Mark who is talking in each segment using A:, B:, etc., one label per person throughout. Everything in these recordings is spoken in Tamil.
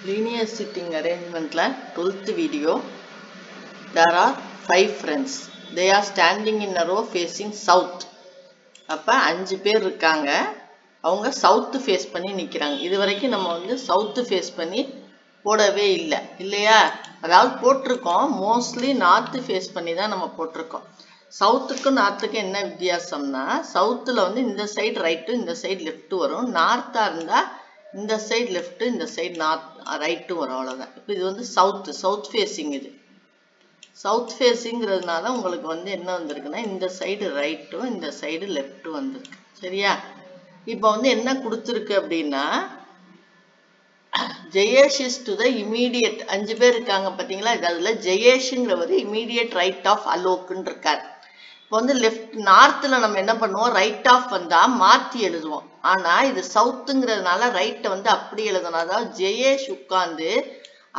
A: Linear sitting arrangement la 12th video. There are 5 friends. They are standing in a row facing south. அப்ப 5 பேர் இருக்காங்க. அவங்க சவுத் ஃபேஸ் பண்ணி நிக்கிறாங்க. இதுவரைக்கும் நம்ம வந்து சவுத் ஃபேஸ் பண்ணி போடவே இல்ல. இல்லையா? அதாவது போட்டுருக்கோம். மோஸ்ட்லி நார்த் ஃபேஸ் பண்ணி தான் நம்ம போட்டுருக்கோம். சவுத்துக்கு நார்த்துக்கு என்ன வித்தியாசம்னா சவுத்துல வந்து இந்த சைடு ரைட் இந்த சைடு லெஃப்ட் வரும். நார்த்தா இருந்தா இந்த சைடு லெஃப்ட் இந்த சைடு நார்த் ரைட் வரும். அவ்வளவுதான். இப்போ இது வந்து சவுத் ஃபேசிங். இது சவுத் ஃபேசிங்கிறதுனால உங்களுக்கு வந்து என்ன வந்திருக்குன்னா இந்த சைடு ரைட்டும் இந்த சைடு லெஃப்ட்டும் வந்திருக்கு. சரியா? இப்போ வந்து என்ன கொடுத்துருக்கு அப்படின்னா Jayesh is to the immediate 5 பேர் இருக்காங்க பாத்தீங்களா? அதுல ஜெயேஷ்ங்கிறவர் இமீடியட் ரைட் ஆஃப் அலோக்குன்னு இருக்காரு. இப்போ வந்து லெஃப்ட் நார்த்ல நம்ம என்ன பண்ணுவோம், ரைட் ஆஃப் வந்தா மாத்தி எழுதுவோம். ஆனா இது சவுத்துங்கிறதுனால ரைட்டை வந்து அப்படி எழுதணும். அதாவது ஜெயேஷ் உட்கார்ந்து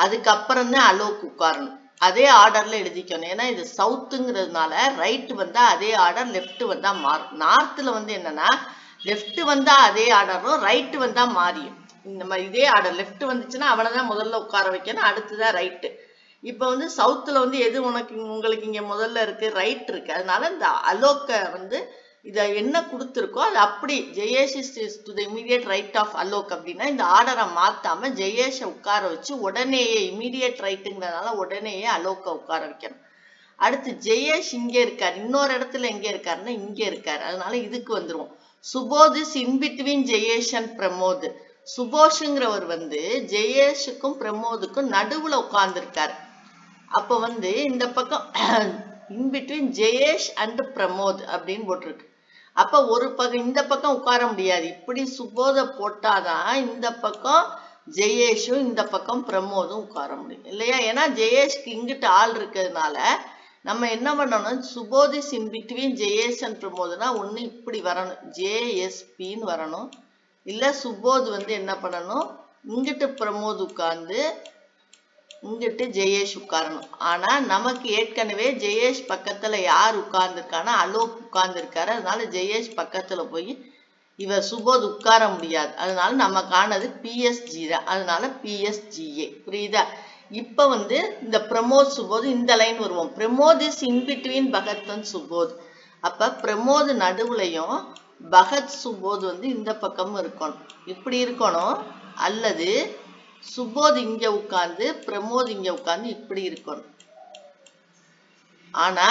A: அதுக்கப்புறம் தான் அலோக் உட்காரணும். அதே ஆர்டர்ல எழுதிக்கணும். ஏன்னா இது சவுத்துங்கிறதுனால ரைட் வந்தா அதே ஆர்டர், லெஃப்ட் வந்தா மாறும். நார்த்ல வந்து என்னன்னா லெஃப்ட் வந்தா அதே ஆர்டரும் ரைட் வந்தா மாறியும். இந்த மாதிரி இதே ஆர்டர் லெஃப்ட் வந்துச்சுன்னா அவனை தான் முதல்ல உட்கார வைக்கணும், அடுத்துதான் ரைட்டு. இப்ப வந்து சவுத்துல வந்து எது உங்களுக்கு இங்க முதல்ல இருக்கு, ரைட் இருக்கு. அதனால இந்த அலோக்க வந்து இத என்ன கொடுத்துருக்கோ அது அப்படி Jayesh is to the immediate right of Alok அப்படின்னா இந்த ஆர்டரை மாத்தாம ஜெயேஷை உட்கார வச்சு உடனேயே இமீடியட் ரைட்டுங்கிறதுனால உடனேயே அலோக்க உட்கார வைக்கணும். அடுத்து ஜெயேஷ் இங்க இருக்காரு, இன்னொரு இடத்துல எங்க இருக்காருன்னா இங்க இருக்காரு. அதனால இதுக்கு வந்துருவோம். Subodh is in between Jayesh and Pramod. சுபோஷுங்கிறவர் வந்து ஜெயேஷுக்கும் பிரமோதுக்கும் நடுவுல உட்கார்ந்து இருக்காரு. அப்ப வந்து இந்த பக்கம் இன் பிட்வீன் ஜெயேஷ் அண்ட் பிரமோத் அப்படின்னு போட்டிருக்கு. அப்ப ஒரு பக்கம் இந்த பக்கம் உட்கார முடியாது. இப்படி சுபோத போட்டாதான் இந்த பக்கம் ஜெயேஷும் இந்த பக்கம் பிரமோதும் உட்கார முடியும். இல்லையா? ஏன்னா ஜெயேஷ்க்கு இங்கிட்டு ஆள் இருக்கிறதுனால நம்ம என்ன பண்ணணும், Subodh is in between Jayesh and பிரமோத்னா ஒண்ணு இப்படி வரணும், ஜேஎஸ்பின்னு வரணும். இல்ல சுபோத் வந்து என்ன பண்ணணும், இங்கிட்டு பிரமோத் உட்கார்ந்து இங்கிட்டு ஜெயேஷ் உட்காரணும். ஆனா நமக்கு ஏற்கனவே ஜெயேஷ் பக்கத்துல யார் உட்கார்ந்துருக்கானா அலோக் உட்கார்ந்து இருக்காரு. அதனால ஜெயேஷ் பக்கத்துல போய் இவர் சுபோத் உட்கார முடியாது. அதனால நமக்கானது பிஎஸ்ஜி தான். அதனால பிஎஸ்ஜிஏ. புரியுதா? இப்ப வந்து இந்த பிரமோத் சுபோத் இந்த லைன் வருவோம். Pramod is in between Bhagat and Subodh. அப்ப பிரமோத் நடுவுலையும் பகத் சுபோத் வந்து இந்த பக்கமும் இருக்கணும். இப்படி இருக்கணும். அல்லது சுபோத் இங்க உட்கார்ந்து பிரமோத் இங்க உட்கார்ந்து இப்படி இருக்கணும். ஆனா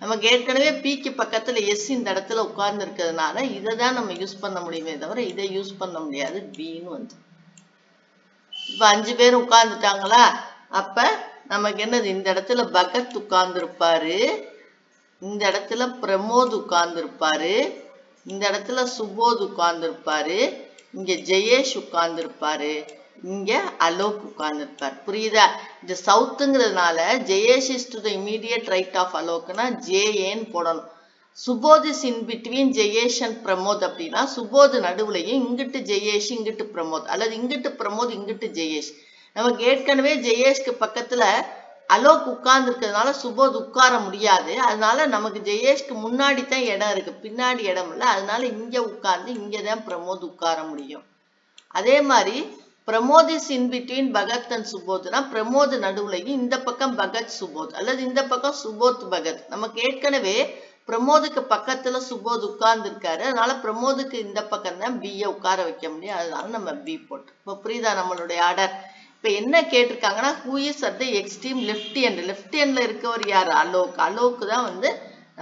A: நமக்கு ஏற்கனவே பிக்கு பக்கத்துல எஸ் இந்த இடத்துல உட்கார்ந்து இருக்கிறதுனால இதை தான் நம்ம யூஸ் பண்ண முடியுமே தவிர இதை யூஸ் பண்ண முடியாது. பின்னு வந்து இப்ப 5 பேர் உட்கார்ந்துட்டாங்களா? அப்ப நமக்கு என்னது, இந்த இடத்துல பகத் உட்கார்ந்து இருப்பாரு, இந்த இடத்துல பிரமோத் உட்கார்ந்து இருப்பாரு, இந்த இடத்துல சுபோத் உட்கார்ந்து இருப்பாரு, இங்க ஜெயேஷ் உட்கார்ந்து இருப்பாரு, இங்க அலோக் உட்கார்ந்து இருப்பார். புரியுதா? இந்த சவுத்துங்கிறதுனால Jayesh is to the immediate right of அலோக்னா ஜேஏன்னு போடணும். Subodh is in between Jayesh and Pramod அப்படின்னா சுபோத் நடுவுலையும் இங்கிட்டு ஜெயேஷ் இங்கிட்டு பிரமோத், அல்லது இங்கிட்டு பிரமோத் இங்கிட்டு ஜெயேஷ். நமக்கு ஏற்கனவே ஜெயேஷ்க்கு பக்கத்துல அலோக் உட்கார்ந்து இருக்கிறதுனால சுபோத் உட்கார முடியாது. அதனால நமக்கு ஜெயேஷ்க்கு முன்னாடி தான் இடம் இருக்கு, பின்னாடி இடம் இல்லை. அதனால இங்க உட்கார்ந்து இங்கதான் பிரமோத் உட்கார முடியும். அதே மாதிரி Pramod is in between Bhagat and சுபோத்னா பிரமோத் நடுவுலையும் இந்த பக்கம் பகத் சுபோத், அல்லது இந்த பக்கம் சுபோத் பகத். நமக்கு ஏற்கனவே பிரமோதுக்கு பக்கத்துல சுபோத் உட்கார்ந்து இருக்காரு. அதனால பிரமோதுக்கு இந்த பக்கம் தான் பிய உட்கார வைக்க முடியும். அதனால நம்ம பி போட்டு. இப்ப புரியுதா நம்மளுடைய ஆர்டர்? இப்ப என்ன கேட்டிருக்காங்கன்னா who is at the extreme left hand. Left ஹேண்ட்ல இருக்கவர் யாரு? அலோக். அலோக்கு தான் வந்து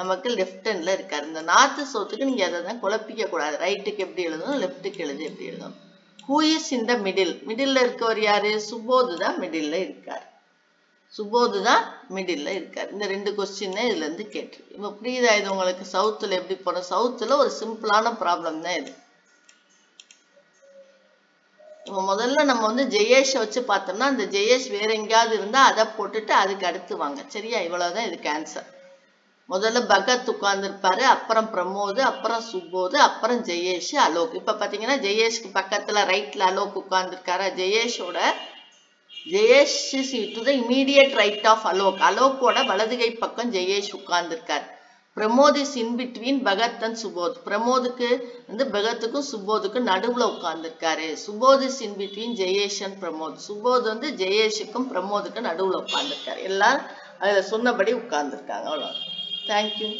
A: நமக்கு லெஃப்ட் ஹேண்ட்ல இருக்காரு. இந்த நார்த் சவுத்துக்கு நீங்க அதை தான் குழப்பிக்க கூடாது. ரைட்டுக்கு எப்படி எழுதணும், லெஃப்ட்டுக்கு எழுது எப்படி எழுதணும். Who is in the middle. மிடில்ல இருக்கவர் யாரு? சுபோது தான் மிடில்ல இருக்காரு. சுபோது தான் மிடில்ல இருக்காரு. இந்த 2 கொஸ்டின் இதுல இருந்து கேட்டிருக்கு. இப்ப புரியுதா இது உங்களுக்கு? சவுத்துல எப்படி போறோம்? சவுத்துல ஒரு சிம்பிளான ப்ராப்ளம் தான் இது. இப்ப முதல்ல நம்ம வந்து ஜெயேஷ வச்சு பார்த்தோம்னா அந்த ஜெயேஷ் வேற எங்கேயாவது இருந்தா அதை போட்டுட்டு அதுக்கு அடுத்து வாங்க. சரியா? இவ்வளவுதான் இதுக்கு ஆன்சர். முதல்ல பகத் உட்கார்ந்து இருப்பாரு, அப்புறம் பிரமோத், அப்புறம் சுபோத், அப்புறம் ஜெயேஷ், அலோக். இப்ப பாத்தீங்கன்னா ஜெயேஷ்க்கு பக்கத்துல ரைட்ல அலோக் உட்கார்ந்து இருக்காரு. Jayesh is to the immediate right of Alok. அலோக்கோட வலதுகை பக்கம் ஜெயேஷ் உட்கார்ந்து இருக்காரு. Pramod is in between Bhagat and Subodh. பிரமோதுக்கு வந்து பகத்துக்கும் சுபோதுக்கும் நடுவுல உட்கார்ந்துருக்காரு. Subodh is in between Jayesh and Pramod. Subodh வந்து ஜெயேஷுக்கும் பிரமோதுக்கும் நடுவுல உட்கார்ந்துருக்காரு. எல்லாரும் அதுல சொன்னபடி உட்கார்ந்துருக்காங்க. அவ்வளோ. தேங்க்யூ.